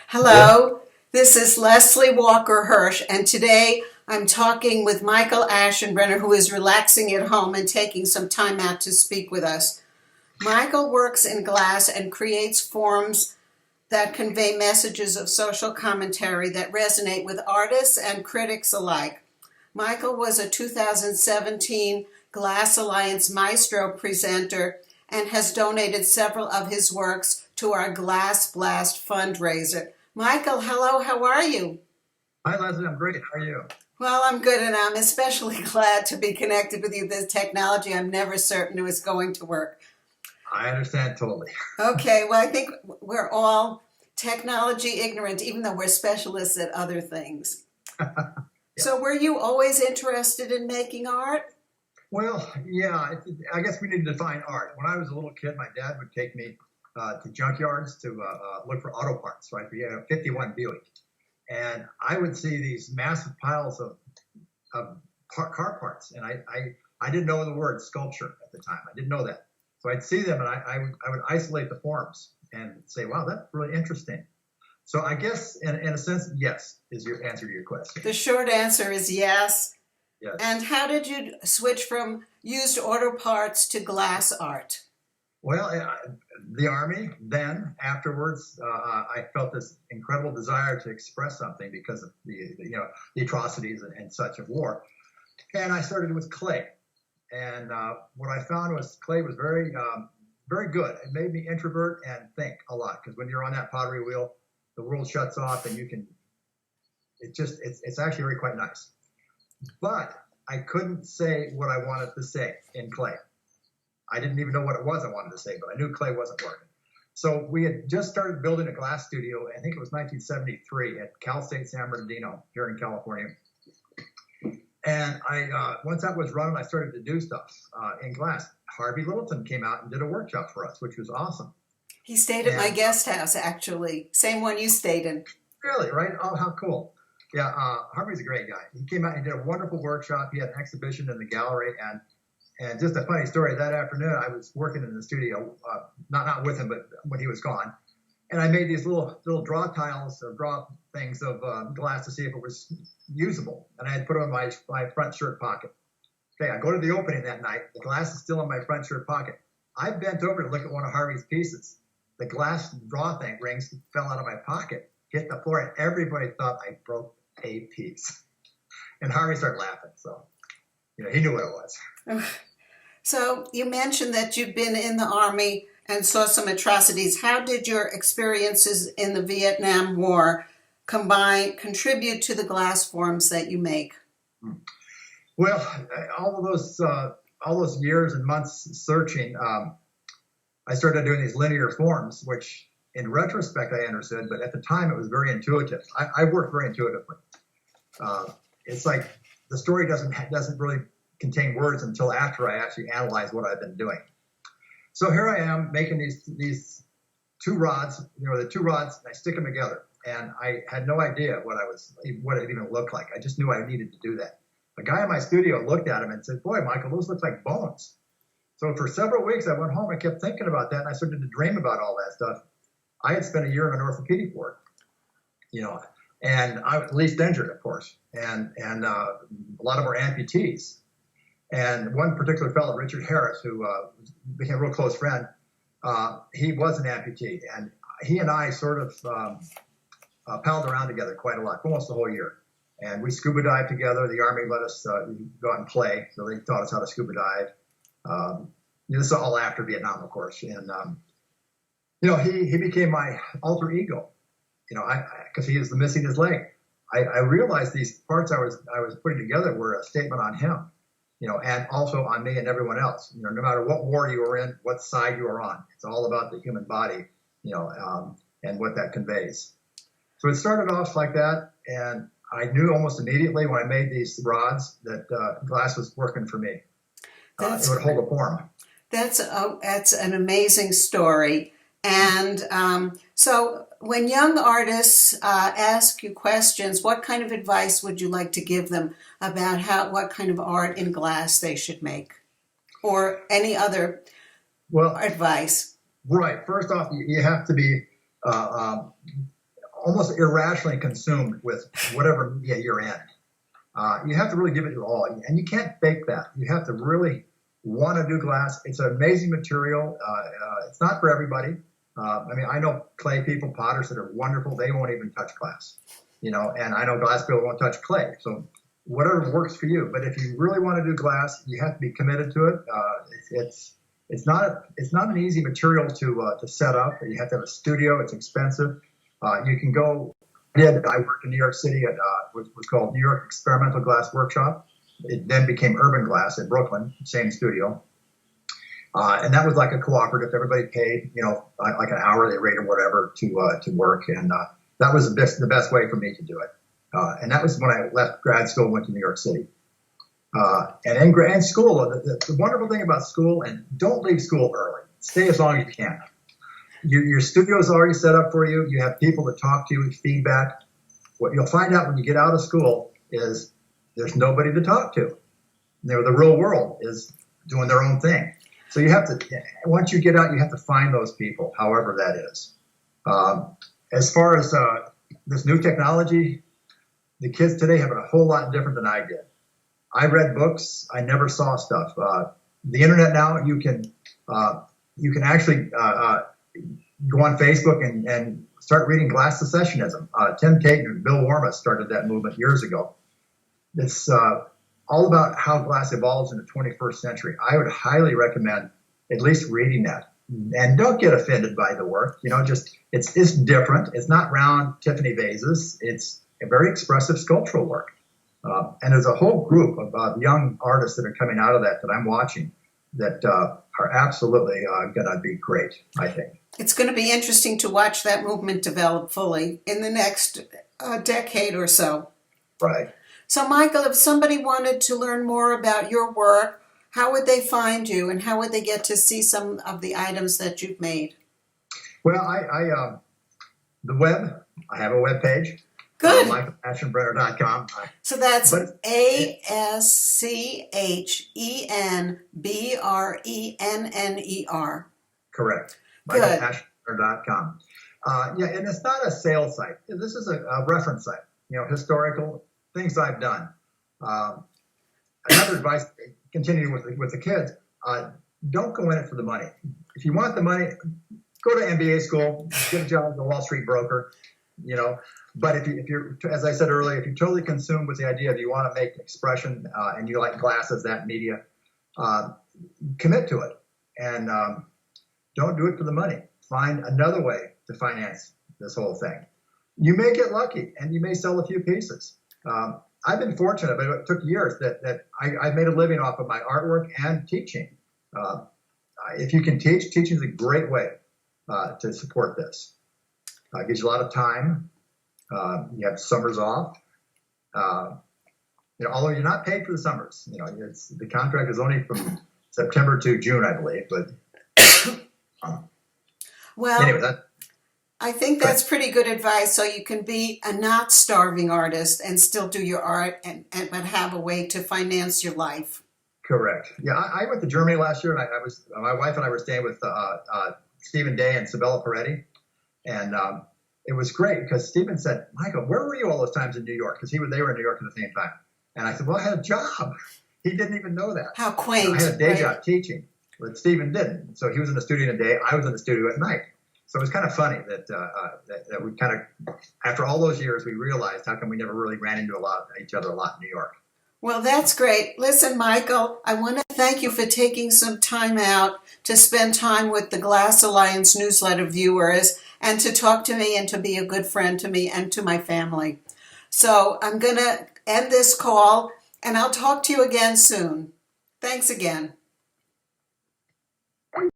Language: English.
Hello, this is Leslie Walker Hirsch, and today I'm talking with Michael Aschenbrenner, who is relaxing at home and taking some time out to speak with us. Michael works in glass and creates forms that convey messages of social commentary that resonate with artists and critics alike. Michael was a 2017 Glass Alliance Maestro presenter and has donated several of his works to our Glass Blast fundraiser. Michael, hello, how are you? Hi, Leslie. I'm great. How are you? Well, I'm good, and I'm especially glad to be connected with you. This technology, I'm never certain it was going to work. I understand totally. Okay, well, I think we're all technology ignorant, even though we're specialists at other things. Yeah. So were you always interested in making art? Well, yeah, I guess we need to define art. When I was a little kid, my dad would take me to junkyards to look for auto parts, right? We had a 51 Buick. And I would see these massive piles of car parts. And I didn't know the word sculpture at the time. I didn't know that. So I'd see them and I would isolate the forms and say, wow, that's really interesting. So I guess in a sense, yes, is your answer to your question. The short answer is yes. Yes. And how did you switch from used auto parts to glass art? Well, the Army, then afterwards, I felt this incredible desire to express something because of the atrocities and such of war. And I started with clay. And what I found was clay was very, very good. It made me introvert and think a lot, because when you're on that pottery wheel, the world shuts off and you can, it's actually really quite nice. But I couldn't say what I wanted to say in clay. I didn't even know what it was I wanted to say, but I knew clay wasn't working. So we had just started building a glass studio. I think it was 1973 at Cal State San Bernardino here in California. And once that was running, I started to do stuff in glass. Harvey Littleton came out and did a workshop for us, which was awesome. He stayed at my guest house, actually. Same one you stayed in. Really, right? Oh, how cool. Yeah, Harvey's a great guy. He came out and did a wonderful workshop. He had an exhibition in the gallery. And just a funny story, that afternoon I was working in the studio, not with him, but when he was gone. And I made these little draw tiles or draw things of glass to see if it was usable. And I had put them in my front shirt pocket. Okay, I go to the opening that night. The glass is still in my front shirt pocket. I bent over to look at one of Harvey's pieces. The glass draw thing rings fell out of my pocket, hit the floor, and everybody thought I broke a piece. And Harvey started laughing, so he knew what it was. So you mentioned that you've been in the Army and saw some atrocities. How did your experiences in the Vietnam War contribute to the glass forms that you make? Well, all those years and months searching, I started doing these linear forms, which in retrospect I understood, but at the time it was very intuitive. I work very intuitively. It's like the story doesn't really contain words until after I actually analyze what I've been doing. So here I am making these two rods, the two rods, and I stick them together. And I had no idea what it even looked like. I just knew I needed to do that. The guy in my studio looked at him and said, "Boy, Michael, those look like bones." So for several weeks I went home, I kept thinking about that, and I started to dream about all that stuff. I had spent a year in an orthopedic ward, and I was least injured, of course, and a lot of them were amputees. And one particular fellow, Richard Harris, who became a real close friend, he was an amputee. And he and I sort of palled around together quite a lot, almost the whole year. And we scuba dived together. The Army let us go out and play, so they taught us how to scuba dive. This is all after Vietnam, of course. And, he became my alter ego, because he was missing his leg. I realized these parts I was putting together were a statement on him. And also on me and everyone else. No matter what war you were in, what side you were on, it's all about the human body, and what that conveys. So it started off like that, and I knew almost immediately when I made these rods that glass was working for me. It would hold a form. That's an amazing story. And so when young artists ask you questions, what kind of advice would you like to give them about what kind of art in glass they should make, or any other advice? Right. First off, you have to be almost irrationally consumed with whatever media you're in. You have to really give it your all, and you can't fake that. You have to really want to do glass. It's an amazing material. It's not for everybody. I know clay people, potters that are wonderful. They won't even touch glass, and I know glass people won't touch clay. So whatever works for you. But if you really want to do glass, you have to be committed to it. It's not an easy material to set up. You have to have a studio. It's expensive. You can go. I worked in New York City at what was called New York Experimental Glass Workshop. It then became Urban Glass in Brooklyn, same studio. And that was like a cooperative. Everybody paid, like an hourly rate or whatever to work. And that was the best way for me to do it. And that was when I left grad school and went to New York City. And in grad school, the wonderful thing about school, and don't leave school early. Stay as long as you can. Your studio is already set up for you. You have people to talk to, feedback. What you'll find out when you get out of school is there's nobody to talk to. The real world is doing their own thing. So you have to, once you get out, you have to find those people, however that is. As far as this new technology, the kids today have it a whole lot different than I did. I read books. I never saw stuff. The internet now, you can actually go on Facebook and start reading glass secessionism. Tim Tate and Bill Warma started that movement years ago. It's all about how glass evolves in the 21st century. I would highly recommend at least reading that. And don't get offended by the work. It's different. It's not round Tiffany vases. It's a very expressive sculptural work. And there's a whole group of young artists that are coming out of that I'm watching that are absolutely going to be great, I think. It's going to be interesting to watch that movement develop fully in the next decade or so. Right. So, Michael, if somebody wanted to learn more about your work, how would they find you, and how would they get to see some of the items that you've made? Well, the web, I have a web page. Good. Aschenbrenner.com. So that's ASCHENBRENNER. Correct. Good. Aschenbrenner.com. And it's not a sales site. This is a reference site, historical things I've done. Another advice, continuing with the kids, don't go in it for the money. If you want the money, go to MBA school, get a job as a Wall Street broker, But if you're, as I said earlier, if you're totally consumed with the idea of you want to make expression and you like glass as that media, commit to it and don't do it for the money. Find another way to finance this whole thing. You may get lucky and you may sell a few pieces. I've been fortunate, but it took years that I made a living off of my artwork and teaching. If you can teach, teaching is a great way to support this. It gives you a lot of time. You have summers off. Although you're not paid for the summers, the contract is only from September to June, I believe. But well, anyway, I think that's pretty good advice. So you can be a not starving artist and still do your art, but have a way to finance your life. Correct. Yeah, I went to Germany last year, and I was my wife and I were staying with Stephen Day and Sabella Peretti, and it was great because Stephen said, "Michael, where were you all those times in New York?" Because they were in New York at the same time, and I said, "Well, I had a job." He didn't even know that. How quaint! I had a day job teaching, but Stephen didn't. So he was in the studio in the day, I was in the studio at night. So it was kind of funny that we kind of, after all those years, we realized how come we never really ran into each other a lot in New York. Well, that's great. Listen, Michael, I want to thank you for taking some time out to spend time with the Glass Alliance newsletter viewers and to talk to me and to be a good friend to me and to my family. So I'm going to end this call, and I'll talk to you again soon. Thanks again.